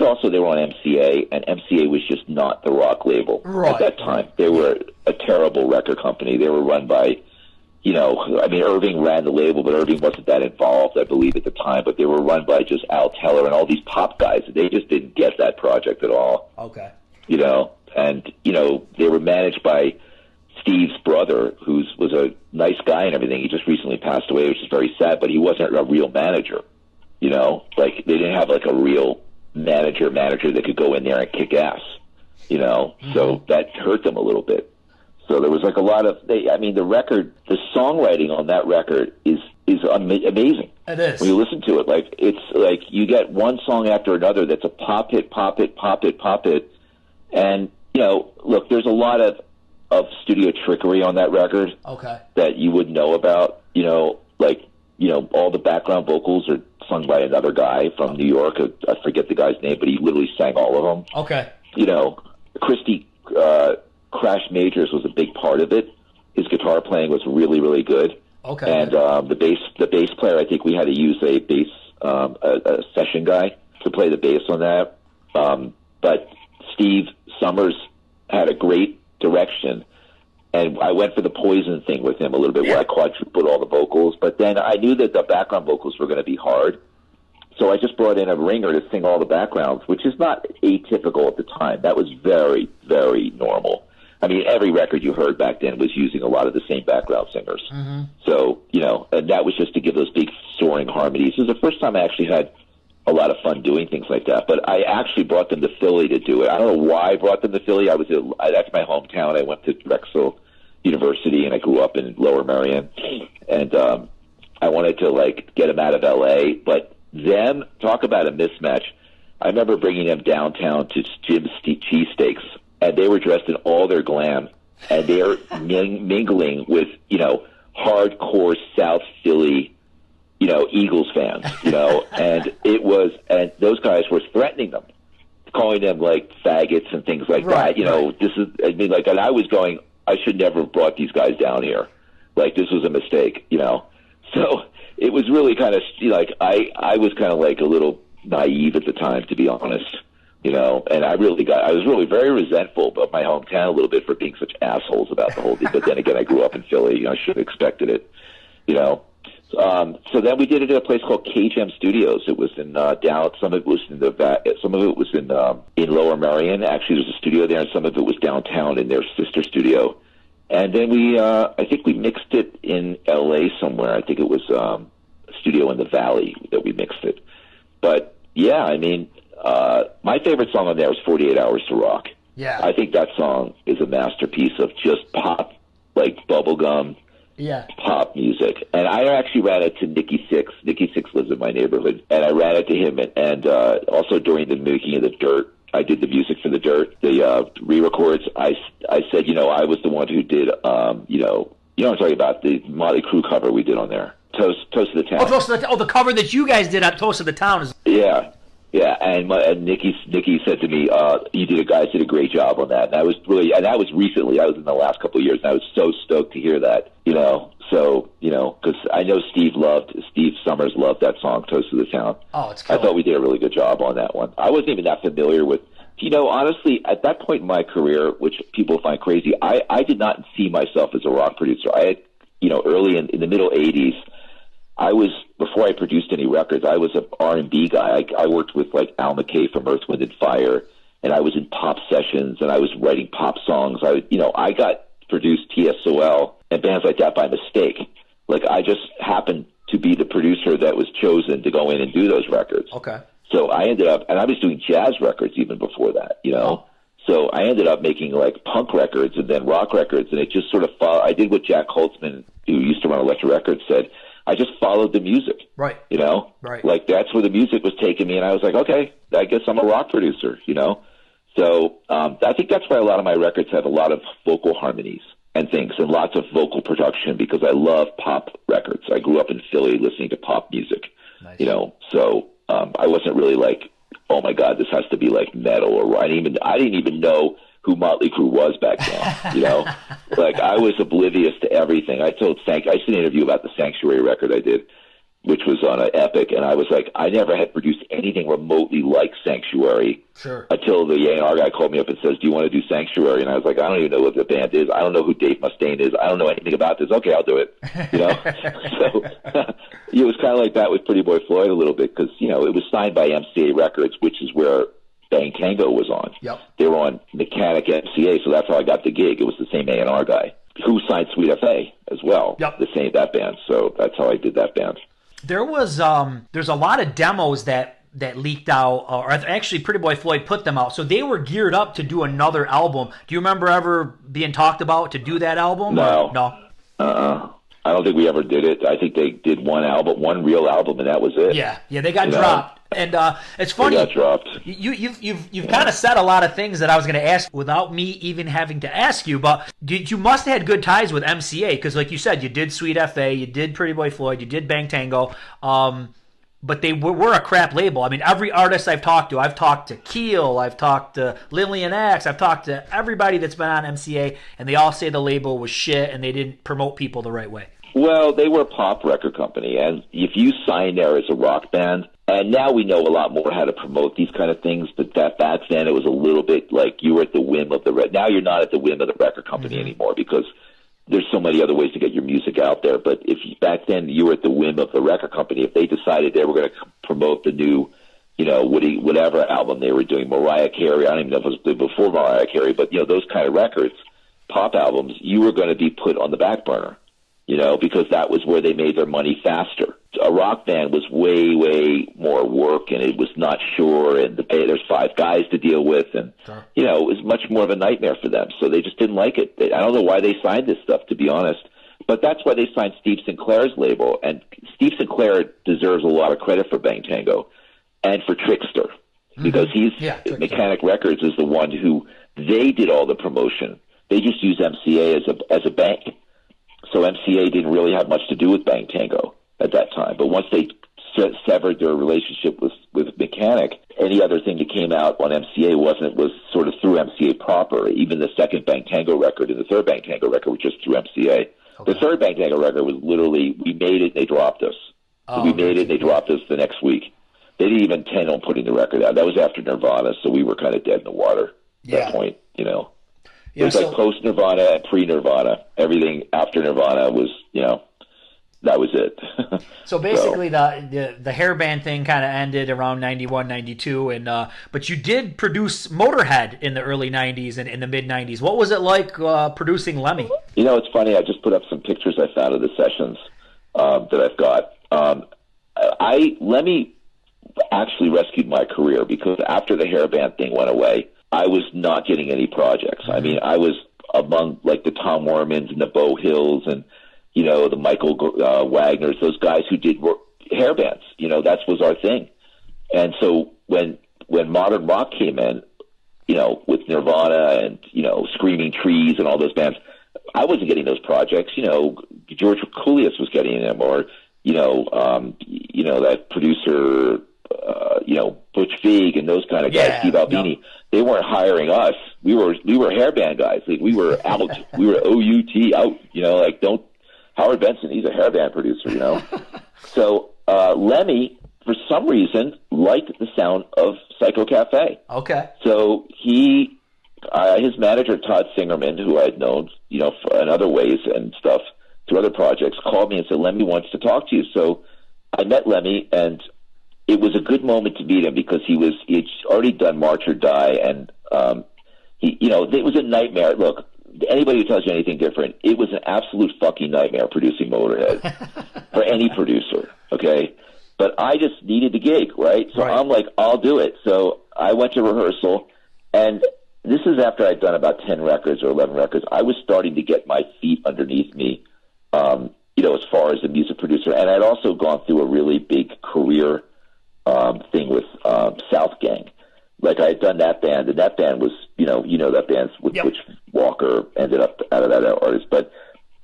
also they were on MCA, and MCA was just not the rock label at that time. They were a terrible record company. They were run by Irving ran the label, but Irving wasn't that involved, I believe, at the time. But they were run by just Al Teller and all these pop guys. They just didn't get that project at all. Okay. And they were managed by Steve's brother, who was a nice guy and everything. He just recently passed away, which is very sad. But he wasn't a real manager. Like they didn't have like a real manager that could go in there and kick ass. So that hurt them a little bit. So there was like a lot of the record, the songwriting on that record is amazing. It is. When you listen to it, like it's like you get one song after another that's a pop hit, pop hit, pop hit, pop hit. And look, there's a lot of studio trickery on that record. Okay. That you would know about. All the background vocals are sung by another guy from New York. I forget the guy's name, but he literally sang all of them. Okay. Christy Crash Majors was a big part of it. His guitar playing was really, really good. Okay. And the bass player, I think we had to use a bass a session guy to play the bass on that. But Steve Summers had a great direction, and I went for the Poison thing with him a little bit, where I quadrupled all the vocals. But then I knew that the background vocals were going to be hard, so I just brought in a ringer to sing all the backgrounds, which is not atypical at the time. That was very, very normal. Every record you heard back then was using a lot of the same background singers. So, and that was just to give those big soaring harmonies. It was the first time I actually had a lot of fun doing things like that. But I actually brought them to Philly to do it. I don't know why I brought them to Philly. That's my hometown. I went to Drexel University, and I grew up in Lower Merion. And I wanted to, get them out of L.A., but them, talk about a mismatch. I remember bringing them downtown to Jim's Cheesesteaks, and they were dressed in all their glam, and they're mingling with, hardcore South Philly, Eagles fans, and those guys were threatening them, calling them faggots and things like that. This is, and I was going, I should never have brought these guys down here. This was a mistake, So it was really kind of I was kind of a little naive at the time, to be honest. And I was really very resentful of my hometown a little bit for being such assholes about the whole thing. But then again, I grew up in Philly. I should have expected it, So then we did it at a place called KGM Studios. It was in down. Some of it was in Lower Merion. Actually, there was a studio there, and some of it was downtown in their sister studio. And then I think we mixed it in L.A. somewhere. I think it was a studio in the Valley that we mixed it. But yeah, my favorite song on there was 48 Hours to Rock. Yeah. I think that song is a masterpiece of just pop, bubblegum pop music. And I actually ran it to Nicky Six. Nicky Six lives in my neighborhood. And I ran it to him. And also during the making of The Dirt, I did the music for The Dirt, the re-records. I said, I was the one who did, I'm talking about the Motley Crue cover we did on there. Toast of the Town. The cover that you guys did on Toast of the Town. Yeah. and Nikki said to me, "You guys did a great job on that." And that was recently. I was in the last couple of years, and I was so stoked to hear that. So because I know Steve Summers loved that song, "Toast to the Town." Oh, it's killer. I thought we did a really good job on that one. I wasn't even that familiar with. Honestly, at that point in my career, which people find crazy, I did not see myself as a rock producer. I had, early in the middle '80s. Before I produced any records, I was an R&B guy. I worked with like Al McKay from Earth, Wind and Fire, and I was in pop sessions, and I was writing pop songs. I got produced TSOL and bands like that by mistake. Like I just happened to be the producer that was chosen to go in and do those records. Okay. So I ended up, and I was doing jazz records even before that, Oh. So I ended up making like punk records and then rock records, and it just sort of I did what Jack Holtzman, who used to run Elektra Records, said. I just followed the music. Right. Right. Like that's where the music was taking me, and I was like, okay, I guess I'm a rock producer, So I think that's why a lot of my records have a lot of vocal harmonies and things, and lots of vocal production, because I love pop records. I grew up in Philly listening to pop music, Nice. So I wasn't really like, oh my God, this has to be like metal or I didn't even know who Motley Crue was back then, Like I was oblivious to everything. I did an interview about the Sanctuary record I did, which was on an Epic, and I was like, I never had produced anything remotely like Sanctuary. Sure. Until the A&R guy called me up and says, do you want to do Sanctuary? And I was like, I don't even know what the band is. I don't know who Dave Mustaine is. I don't know anything about this. Okay, I'll do it. So it was kind of like that with Pretty Boy Floyd a little bit, because, it was signed by MCA Records, which is where Bang Tango was on. Yep. They were on Mechanic MCA, so that's how I got the gig. It was the same A&R guy who signed Sweet FA as well. Yep. That band. So that's how I did that band. There was there's a lot of demos that leaked out, or actually Pretty Boy Floyd put them out. So they were geared up to do another album. Do you remember ever being talked about to do that album? No. No. I don't think we ever did it. I think they did one real album, and that was it. Yeah, they got dropped. And it's funny. They got dropped. You've kind of said a lot of things that I was going to ask without me even having to ask you. But you must have had good ties with MCA, because, like you said, you did Sweet FA, you did Pretty Boy Floyd, you did Bang Tango. But they were a crap label. I mean, every artist I've talked to Keel, I've talked to Lillian X, I've talked to everybody that's been on MCA, and they all say the label was shit and they didn't promote people the right way. Well, they were a pop record company, and if you sign there as a rock band, and now we know a lot more how to promote these kind of things, but back then it was a little bit like you were at the whim of now you're not at the whim of the record company anymore, because there's so many other ways to get your music out there. But back then you were at the whim of the record company. If they decided they were going to promote the new, whatever album they were doing, Mariah Carey, I don't even know if it was before Mariah Carey, but those kind of records, pop albums, you were going to be put on the back burner. Because that was where they made their money faster. A rock band was way, way more work, and it was not sure, and there's 5 guys to deal with, and, Sure. It was much more of a nightmare for them. So they just didn't like it. I don't know why they signed this stuff, to be honest, but that's why they signed Steve Sinclair's label, and Steve Sinclair deserves a lot of credit for Bang Tango and for Trickster, because Mechanic Records is the one who, they did all the promotion. They just used MCA as a bank. So MCA didn't really have much to do with Bang Tango at that time. But once they severed their relationship with Mechanic, any other thing that came out on MCA was sort of through MCA proper. Even the second Bang Tango record and the third Bang Tango record were just through MCA. Okay. The third Bang Tango record was literally, we made it and they dropped us. So we made it and they dropped us the next week. They didn't even intend on putting the record out. That was after Nirvana, so we were kind of dead in the water at that point, It was like post-Nirvana and pre-Nirvana. Everything after Nirvana was, that was it. So basically the hair band thing kind of ended around 91, 92, and but you did produce Motörhead in the early 90s and in the mid-90s. What was it like producing Lemmy? It's funny. I just put up some pictures I found of the sessions that I've got. Lemmy actually rescued my career, because after the hair band thing went away, I was not getting any projects. I mean, I was among like the Tom Wermans and the Bo Hills and, the Michael Wagners, those guys who did hair bands. That was our thing. And so when modern rock came in, with Nirvana and, Screaming Trees and all those bands, I wasn't getting those projects. George Coolius was getting them, or, that producer, Butch Vig and those kind of guys, Steve Albini. They weren't hiring us. We were hairband guys. Like, we were out. We were OUT out. Howard Benson, he's a hairband producer, So Lemmy, for some reason, liked the sound of Psycho Cafe. Okay. So his manager, Todd Singerman, who I'd known, in other ways and stuff through other projects, called me and said, Lemmy wants to talk to you. So I met Lemmy, and it was a good moment to meet him because he'd already done March or Die, and it was a nightmare. Look, anybody who tells you anything different, it was an absolute fucking nightmare producing Motörhead for any producer, okay? But I just needed the gig, right? So I'm like, I'll do it. So I went to rehearsal, and this is after I'd done about 10 records or 11 records. I was starting to get my feet underneath me, as far as a music producer. And I'd also gone through a really big career thing with South Gang. Like, I had done that band, and that band was, that band's with which Walker ended up out of that artist. But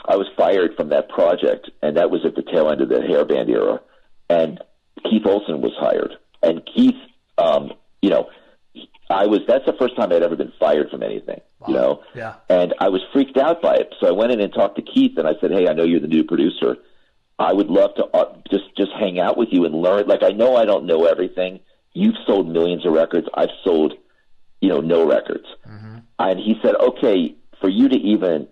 I was fired from that project, and that was at the tail end of the hair band era. And Keith Olsen was hired. And Keith, that's the first time I'd ever been fired from anything, Yeah. And I was freaked out by it. So I went in and talked to Keith, and I said, hey, I know you're the new producer. I would love to just hang out with you and learn. Like, I know I don't know everything. You've sold millions of records. I've sold, no records. Mm-hmm. And he said, okay, for you to even,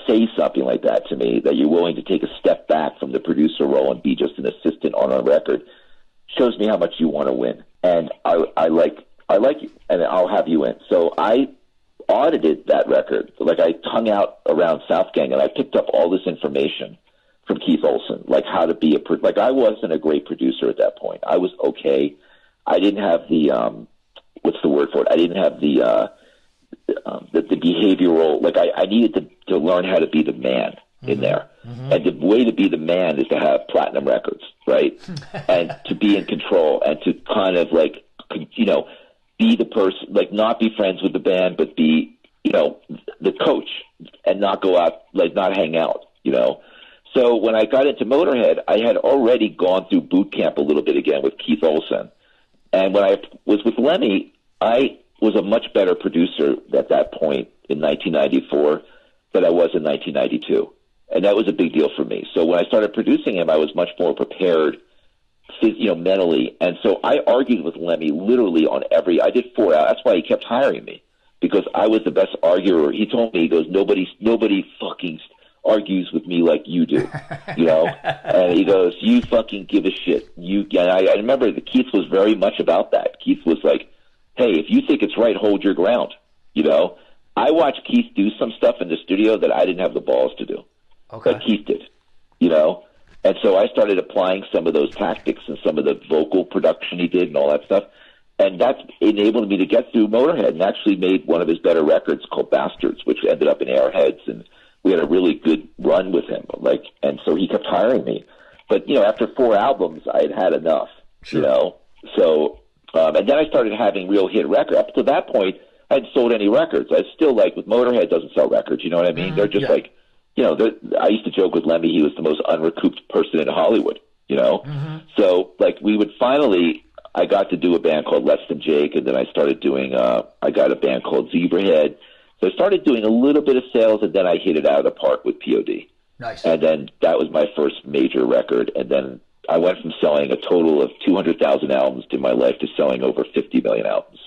say something like that to me, that you're willing to take a step back from the producer role and be just an assistant on a record, shows me how much you want to win. And I like you, and I'll have you in. So I audited that record. Like, I hung out around South Gang, and I picked up all this information from Keith Olsen, like how to be I wasn't a great producer at that point. I was okay. I didn't have the what's the word for it? I didn't have the behavioral. Like, I needed to learn how to be the man in there. Mm-hmm. And the way to be the man is to have platinum records, right? And to be in control, and to kind of be the person, not be friends with the band, but be the coach, and not go out, not hang out, So when I got into Motörhead, I had already gone through boot camp a little bit again with Keith Olsen. And when I was with Lemmy, I was a much better producer at that point in 1994 than I was in 1992. And that was a big deal for me. So when I started producing him, I was much more prepared, mentally. And so I argued with Lemmy literally I did 4 hours. That's why he kept hiring me, because I was the best arguer. He told me, he goes, nobody fucking argues with me like you do, and he goes, you fucking give a shit. And I remember that Keith was very much about that. Keith was like, hey, if you think it's right, hold your ground. I watched Keith do some stuff in the studio that I didn't have the balls to do, but Keith did, and so I started applying some of those tactics and some of the vocal production he did and all that stuff, and that enabled me to get through Motörhead, and actually made one of his better records called Bastards, which ended up in Airheads, and we had a really good run with him, and so he kept hiring me. But, after 4 albums, I had had enough, So, and then I started having real hit records. Up to that point, I hadn't sold any records. I still, with Motörhead doesn't sell records, you know what I mean? They're just I used to joke with Lemmy, he was the most unrecouped person in Hollywood, Mm-hmm. So, we would finally, I got to do a band called Less Than Jake, and then I started doing, I got a band called Zebrahead. So I started doing a little bit of sales, and then I hit it out of the park with POD. Nice. And then that was my first major record. And then I went from selling a total of 200,000 albums in my life to selling over 50 million albums.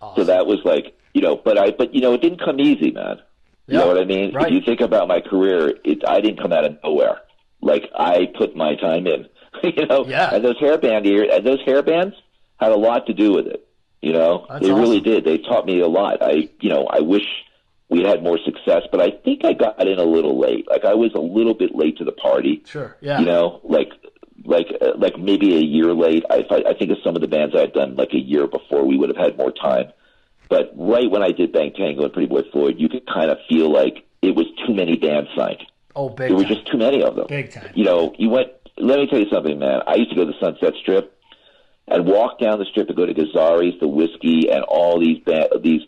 Awesome. So that was but it didn't come easy, man. You know what I mean? Right. If you think about my career, I didn't come out of nowhere. I put my time in, Yeah. And those hair bands had a lot to do with it. They awesome. really did. They taught me a lot. I wish we had more success, but I think I got in a little late. I was a little bit late to the party. Sure. Yeah. Maybe a year late. I think of some of the bands I had done a year before, we would have had more time. But right when I did Bang Tango and Pretty Boy Floyd, you could kind of feel like it was too many bands signed. Oh, big time. There were just too many of them. Big time. Let me tell you something, man. I used to go to the Sunset Strip and walk down the strip and go to Gazzari's, the Whiskey, and all these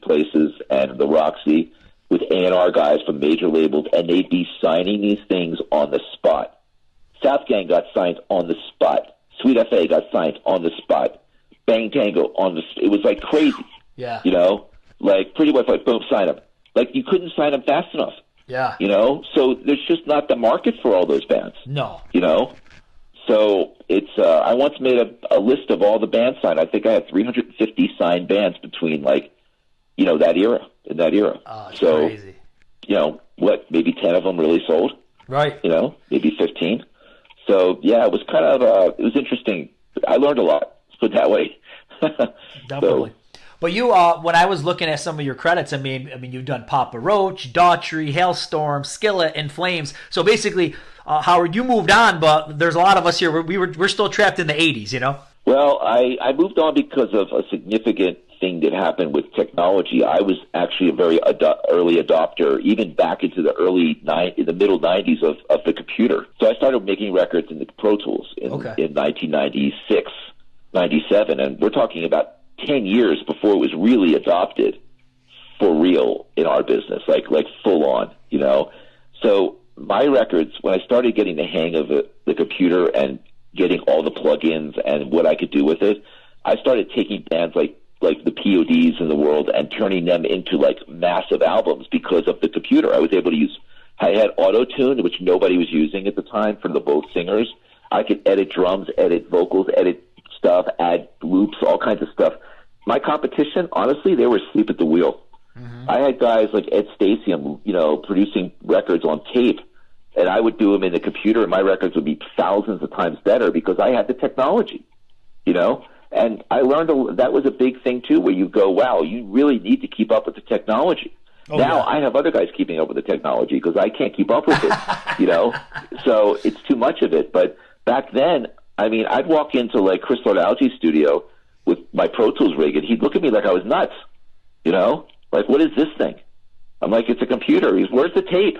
places, and the Roxy, with A&R guys from major labels, and they'd be signing these things on the spot. South Gang got signed on the spot. Sweet FA got signed on the spot. Bang Tango it was like crazy. Yeah. You know, like Pretty Boy Floyd, boom, sign him. Like you couldn't sign him fast enough. Yeah. You know, so there's just not the market for all those bands. No. You know, so it's. I once made a list of all the bands signed. I think I had 350 signed bands between that era. Oh, it's so crazy. You know what? Maybe 10 of them really sold. Right. You know, maybe 15. So yeah, it was kind of it was interesting. I learned a lot. Let's put it that way. Definitely. But you, when I was looking at some of your credits, I mean, you've done Papa Roach, Daughtry, Hailstorm, Skillet, and Flames. So basically, Howard, you moved on, but there's a lot of us here. We're still trapped in the 80s, you know? Well, I moved on because of a significant thing that happened with technology. I was actually a very early adopter, even back into the middle 90s of the computer. So I started making records in the Pro Tools in 1996, 97, and we're talking about 10 years before it was really adopted for real in our business, like full on, you know. So my records, when I started getting the hang of the computer and getting all the plugins and what I could do with it, I started taking bands like the PODs in the world and turning them into like massive albums because of the computer. I was able to I had auto-tune, which nobody was using at the time for both singers. I could edit drums, edit vocals, edit stuff, add loops, all kinds of stuff. My competition, honestly, they were asleep at the wheel. Mm-hmm. I had guys like Ed Stasium, you know, producing records on tape, and I would do them in the computer, and my records would be thousands of times better because I had the technology, you know. And I learned that was a big thing too, where you go, wow, you really need to keep up with the technology. I have other guys keeping up with the technology because I can't keep up with it, you know. So it's too much of it. But back then, I mean, I'd walk into like Chris Lord-Alge's studio with my Pro Tools rig, and he'd look at me like I was nuts, you know? Like, what is this thing? I'm like, it's a computer. He's, where's the tape?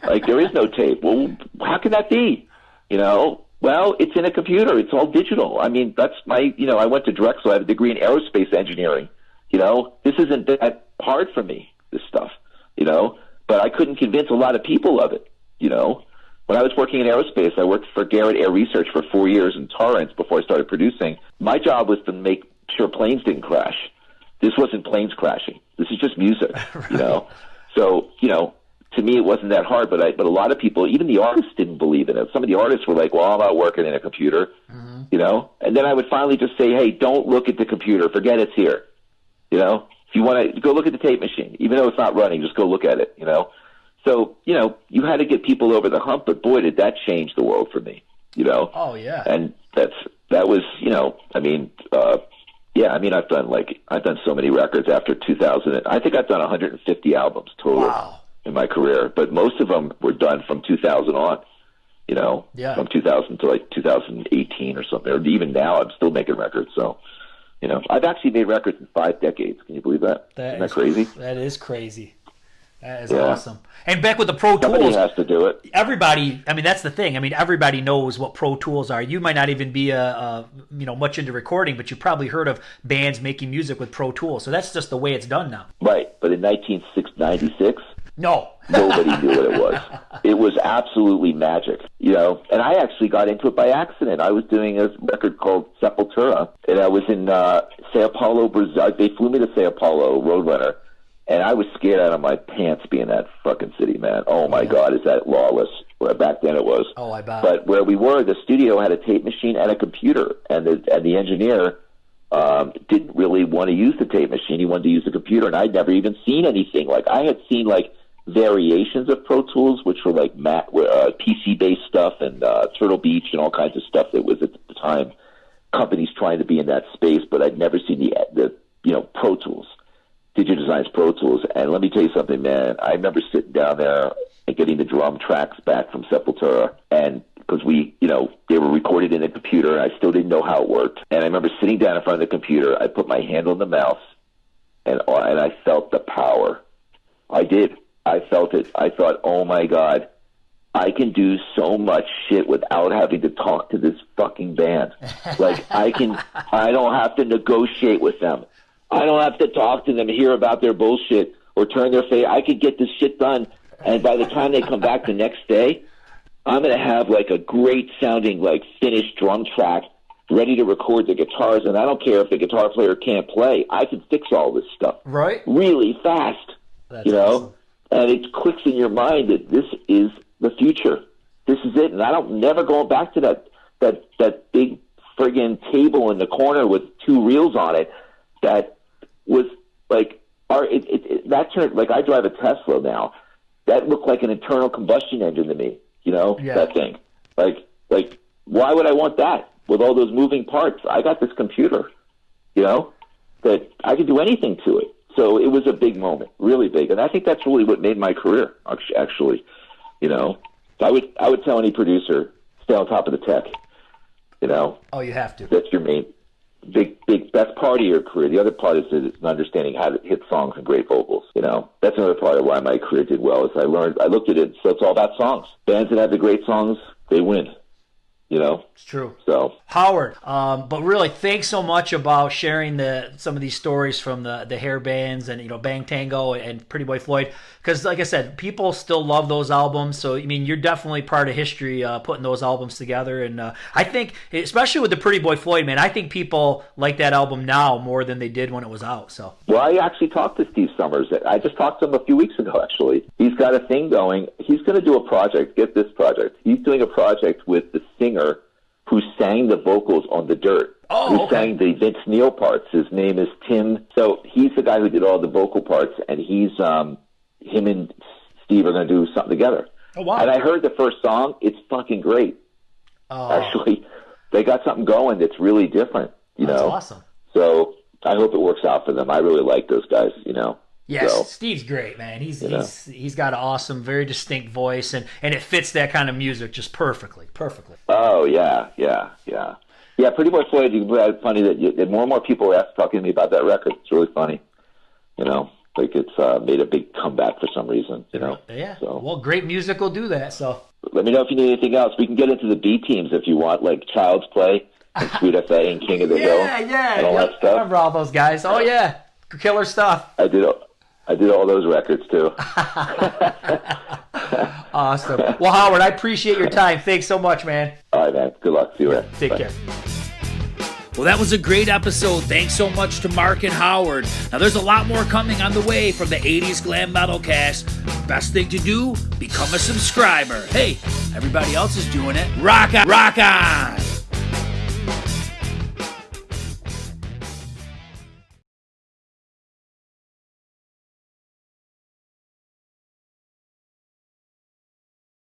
Like, there is no tape. Well, how can that be? You know? Well, it's in a computer. It's all digital. I mean, that's I went to Drexel. I have a degree in aerospace engineering. You know? This isn't that hard for me, this stuff, you know? But I couldn't convince a lot of people of it, you know? When I was working in aerospace, I worked for Garrett Air Research for 4 years in Torrance before I started producing. My job was to make sure planes didn't crash. This wasn't planes crashing. This is just music, you know? So, you know, to me it wasn't that hard, but a lot of people, even the artists, didn't believe in it. Some of the artists were like, well, I'm not working in a computer, you know? And then I would finally just say, hey, don't look at the computer. Forget it's here, you know? If you want to, go look at the tape machine. Even though it's not running, just go look at it, you know? So, you know, you had to get people over the hump, but boy, did that change the world for me, you know? Oh, yeah. And that was, you know, I mean, I've done so many records after 2000. I think I've done 150 albums total in my career, but most of them were done from 2000 on, you know, from 2000 to like 2018 or something, or even now I'm still making records. So, you know, I've actually made records in 5 decades. Can you believe that? Isn't that crazy? That is crazy. That is awesome. And back with the Pro Tools. Somebody has to do it. Everybody, I mean, that's the thing. I mean, everybody knows what Pro Tools are. You might not even be much into recording, but you probably heard of bands making music with Pro Tools. So that's just the way it's done now. Right. But in 1996, no. Nobody knew what it was. It was absolutely magic, you know. And I actually got into it by accident. I was doing a record called Sepultura, and I was in Sao Paulo, Brazil. They flew me to Sao Paulo, Roadrunner. And I was scared out of my pants being in that fucking city, man. Oh, my God, is that lawless? Well, back then it was. Oh, I bet. But where we were, the studio had a tape machine and a computer. And the engineer didn't really want to use the tape machine. He wanted to use the computer. And I'd never even seen anything. Like, I had seen, like, variations of Pro Tools, which were, like, PC-based stuff and Turtle Beach and all kinds of stuff that was, at the time, companies trying to be in that space. But I'd never seen the Pro Tools. Digital Design's Pro Tools, and let me tell you something, man. I remember sitting down there and getting the drum tracks back from Sepultura, and because they were recorded in a computer, and I still didn't know how it worked. And I remember sitting down in front of the computer. I put my hand on the mouse, and I felt the power. I did. I felt it. I thought, oh my God, I can do so much shit without having to talk to this fucking band. Like I don't have to negotiate with them. I don't have to talk to them, hear about their bullshit, or turn their face. I could get this shit done, and by the time they come back the next day, I'm going to have like a great sounding, like finished drum track ready to record the guitars. And I don't care if the guitar player can't play. I can fix all this stuff really fast, That's you know, awesome. And it clicks in your mind that this is the future. This is it. And I don't never going back to that big friggin' table in the corner with 2 reels on it that was like, that turned, like I drive a Tesla now. That looked like an internal combustion engine to me, you know, that thing. Like, why would I want that with all those moving parts? I got this computer, you know, that I could do anything to it. So it was a big moment, really big. And I think that's really what made my career, actually, you know. So I would tell any producer, stay on top of the tech, you know. Oh, you have to. That's your main, big, that's part of your career. The other part is understanding how to hit songs and great vocals, you know. That's another part of why my career did well, is I looked at it, so it's all about songs. Bands that have the great songs, they win. You know, it's true. So Howard, but really, thanks so much about sharing some of these stories from the hair bands and, you know, Bang Tango and Pretty Boy Floyd. Because, like I said, people still love those albums. So I mean, you're definitely part of history putting those albums together. And I think, especially with the Pretty Boy Floyd, man, I think people like that album now more than they did when it was out. So well, I actually talked to Steve Summers. I just talked to him a few weeks ago. Actually, he's got a thing going. He's going to do a project. Get this project. He's doing a project with the singer who sang the vocals on The Dirt, who sang the Vince Neil parts. His name is Tim. So he's the guy who did all the vocal parts, and he's him and Steve are going to do something together. Oh, wow. And I heard the first song. It's fucking great. Actually, they got something going that's really different, you know. That's awesome. So I hope it works out for them. I really like those guys, you know. Yes, so, Steve's great, man. He's got an awesome, very distinct voice, and it fits that kind of music just perfectly. Oh yeah. Pretty Boy Floyd. It's funny that more and more people are talking to me about that record. It's really funny, you know. Like it's made a big comeback for some reason, you know. Yeah. So, well, great music will do that. So let me know if you need anything else. We can get into the B teams if you want, like Child's Play and Sweet FA and King of the Hill. And all that stuff. I remember all those guys. Oh yeah, killer stuff. I did all those records too. Awesome. Well, Howard, I appreciate your time. Thanks so much, man. All right, man. Good luck. See you later. Take Bye. care. Well, that was a great episode. Thanks so much to Mark and Howard. Now, there's a lot more coming on the way from the 80s Glam Metalcast. Best thing to do, become a subscriber. Hey, everybody else is doing it. Rock on!